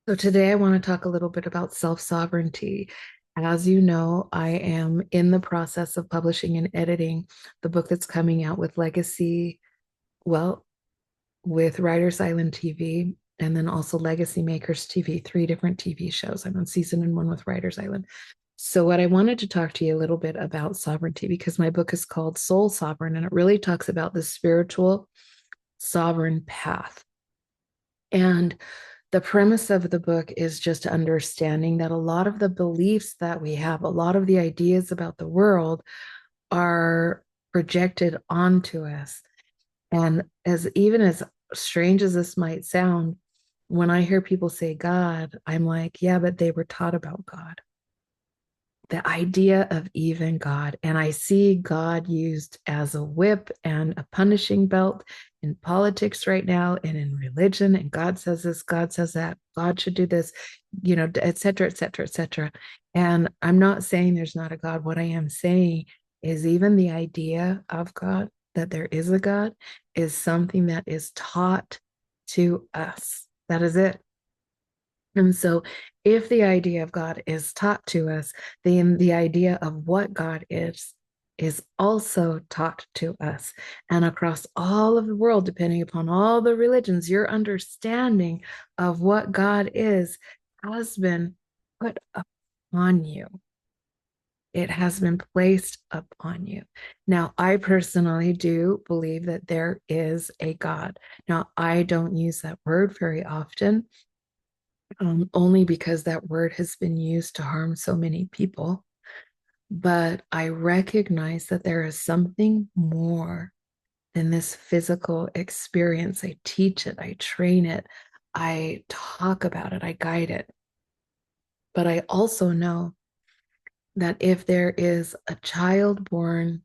So today I want to talk a little bit about self-sovereignty. As you know, I am in the process of publishing and editing the book that's coming out with Legacy, well, with Writers Island TV, and then also Legacy Makers TV, three different TV shows. I'm on season 1 with Writers Island. So what I wanted to talk to you a little bit about sovereignty, because my book is called Soul Sovereign, and it really talks about the spiritual sovereign path. And the premise of the book is just understanding that a lot of the beliefs that we have, a lot of the ideas about the world are projected onto us. And as even as strange as this might sound, when I hear people say God, I'm like, yeah, but they were taught about God, the idea of even God. And I see God used as a whip and a punishing belt in politics right now and in religion. And God says this, God says that, God should do this, et cetera, et cetera, et cetera. And I'm not saying there's not a God. What I am saying is even the idea of God, that there is a God, is something that is taught to us. That is it. And so, if the idea of God is taught to us, then the idea of what God is also taught to us. And across all of the world, depending upon all the religions, your understanding of what God is has been put upon you. It has been placed upon you. Now, I personally do believe that there is a God. Now, I don't use that word very often only because that word has been used to harm so many people. But I recognize that there is something more than this physical experience. I teach it, I train it, I talk about it, I guide it. But I also know that if there is a child born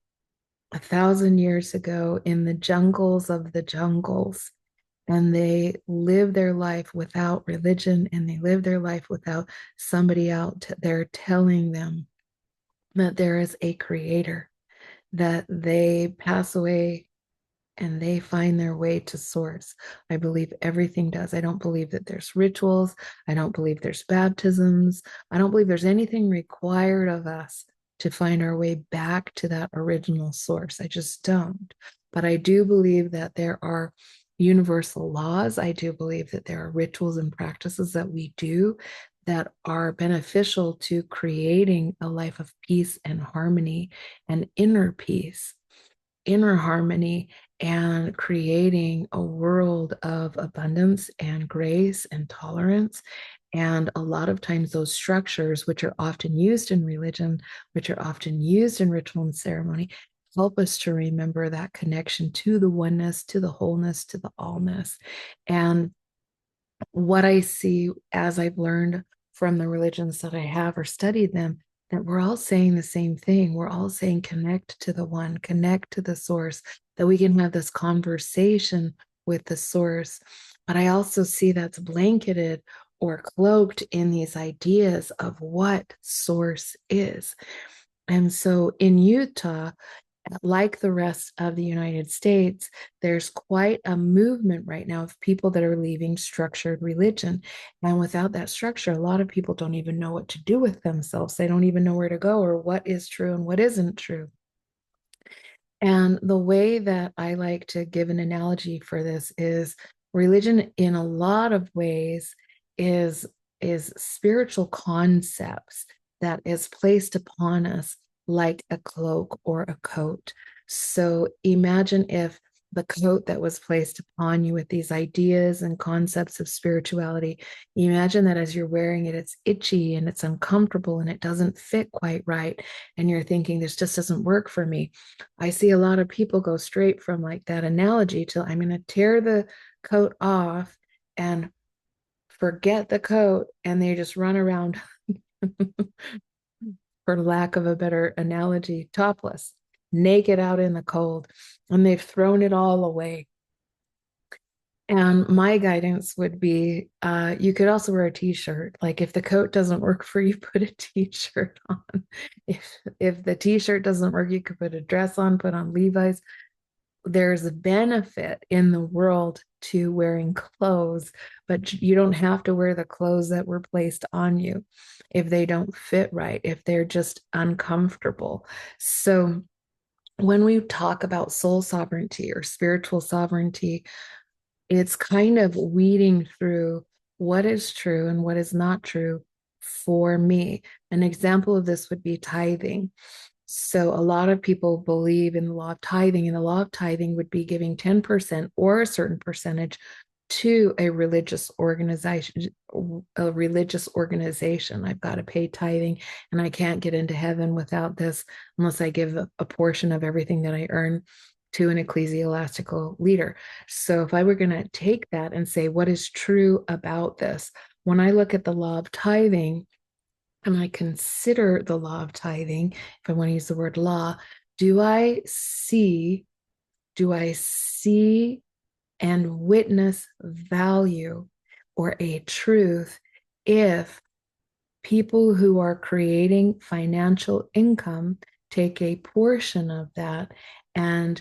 1,000 years ago in the jungles of the jungles, and they live their life without religion and they live their life without somebody out there telling them that there is a creator, that they pass away and they find their way to source. I believe everything does. I don't believe that there's rituals. I don't believe there's baptisms. I don't believe there's anything required of us to find our way back to that original source. I just don't. But I do believe that there are universal laws. I do believe that there are rituals and practices that we do that are beneficial to creating a life of peace and harmony and inner peace, inner harmony, and creating a world of abundance and grace and tolerance. And a lot of times, those structures, which are often used in religion, which are often used in ritual and ceremony, help us to remember that connection to the oneness, to the wholeness, to the allness. And what I see as I've learned from the religions that I have or studied them, that we're all saying the same thing. We're all saying connect to the one, connect to the source, that we can have this conversation with the source. But I also see that's blanketed or cloaked in these ideas of what source is. And so in Utah, like the rest of the United States, there's quite a movement right now of people that are leaving structured religion. And without that structure, a lot of people don't even know what to do with themselves. They don't even know where to go or what is true and what isn't true. And the way that I like to give an analogy for this is religion in a lot of ways is spiritual concepts that is placed upon us like a cloak or a coat. So imagine if the coat that was placed upon you with these ideas and concepts of spirituality, imagine that as you're wearing it, it's itchy and it's uncomfortable and it doesn't fit quite right. And you're thinking, this just doesn't work for me. I see a lot of people go straight from like that analogy to I'm going to tear the coat off and forget the coat, and they just run around, for lack of a better analogy, topless, naked out in the cold, and they've thrown it all away. And my guidance would be you could also wear a t-shirt. Like if the coat doesn't work for you, put a t-shirt on. If the t-shirt doesn't work, you could put a dress on, put on Levi's. there's a benefit in the world to wearing clothes, but you don't have to wear the clothes that were placed on you if they don't fit right, if they're just uncomfortable. So when we talk about soul sovereignty or spiritual sovereignty, it's kind of weeding through what is true and what is not true for me. An example of this would be tithing. So a lot of people believe in the law of tithing, and the law of tithing would be giving 10% or a certain percentage to a religious organization. I've got to pay tithing, and I can't get into heaven without this unless I give a portion of everything that I earn to an ecclesiastical leader. So if I were going to take that and say, what is true about this? When I look at the law of tithing, and I consider the law of tithing, if I want to use the word law, do I see, do I see and witness value or a truth if people who are creating financial income take a portion of that and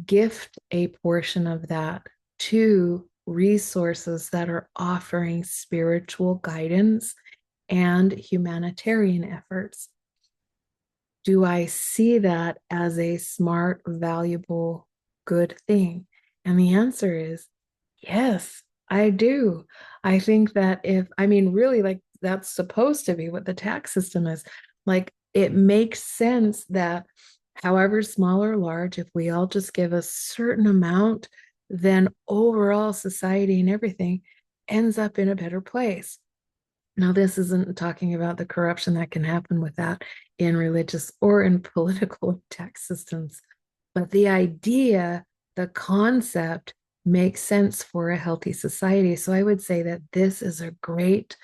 gift a portion of that to resources that are offering spiritual guidance and humanitarian efforts? Do I see that as a smart, valuable, good thing? And the answer is yes, I do. I think that I mean, really, like that's supposed to be what the tax system is. Like, it makes sense that however small or large, if we all just give a certain amount, then overall society and everything ends up in a better place. Now, this isn't talking about the corruption that can happen with that in religious or in political tax systems, but the idea, the concept makes sense for a healthy society. So I would say that this is a great,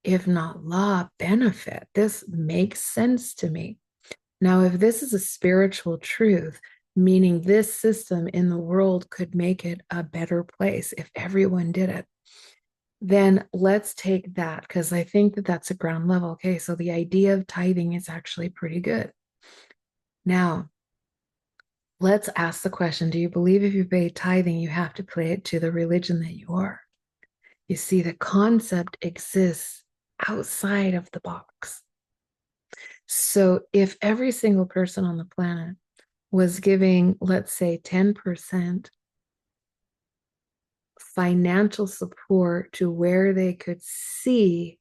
if not law, benefit. This makes sense to me. Now, if this is a spiritual truth, meaning this system in the world could make it a better place if everyone did it, then let's take that because I think that that's a ground level. Okay, so the idea of tithing is actually pretty good. Now, let's ask the question, do you believe if you pay tithing, you have to pay it to the religion that you are? You see, the concept exists outside of the box. So if every single person on the planet was giving, let's say, 10% financial support to where they could see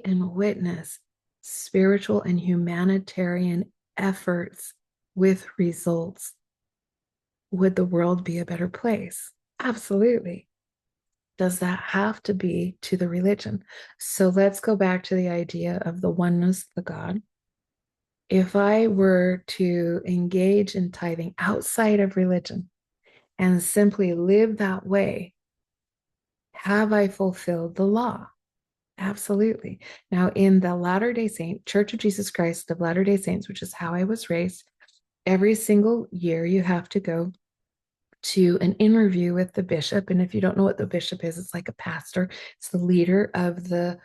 and witness spiritual and humanitarian efforts with results, would the world be a better place? Absolutely. Does that have to be to the religion? So let's go back to the idea of the oneness of the God. If I were to engage in tithing outside of religion and simply live that way, have I fulfilled the law? Absolutely. Now, in the Latter-day Saint Church of Jesus Christ of Latter-day Saints, which is how I was raised, every single year you have to go to an interview with the bishop. And if you don't know what the bishop is, it's like a pastor, it's the leader of the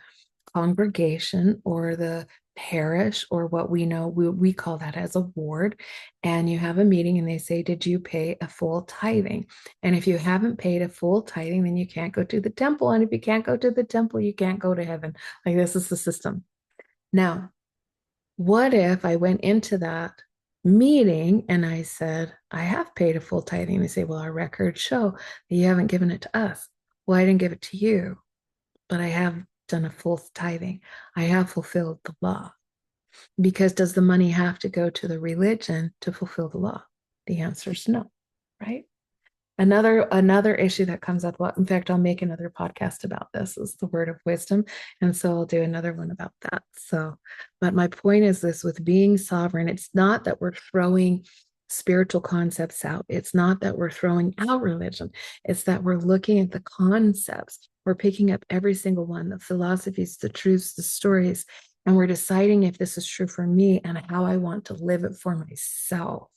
congregation or the parish, or what we know, we call that as a ward. And you have a meeting and they say, did you pay a full tithing? And if you haven't paid a full tithing, then you can't go to the temple. And if you can't go to the temple, you can't go to heaven. Like, this is the system. Now, what if I went into that meeting and I said, I have paid a full tithing? They say, well, our records show that you haven't given it to us. Well, I didn't give it to you, but I have done a full tithing. I have fulfilled the law. Because does the money have to go to the religion to fulfill the law? The answer is no, right? Another issue that comes up, well, in fact, I'll make another podcast about this, is the word of wisdom. And so I'll do another one about that. So, but my point is this: with being sovereign, it's not that we're throwing spiritual concepts out. It's not that we're throwing out religion. It's that we're looking at the concepts. We're picking up every single one, the philosophies, the truths, the stories, and we're deciding if this is true for me and how I want to live it for myself.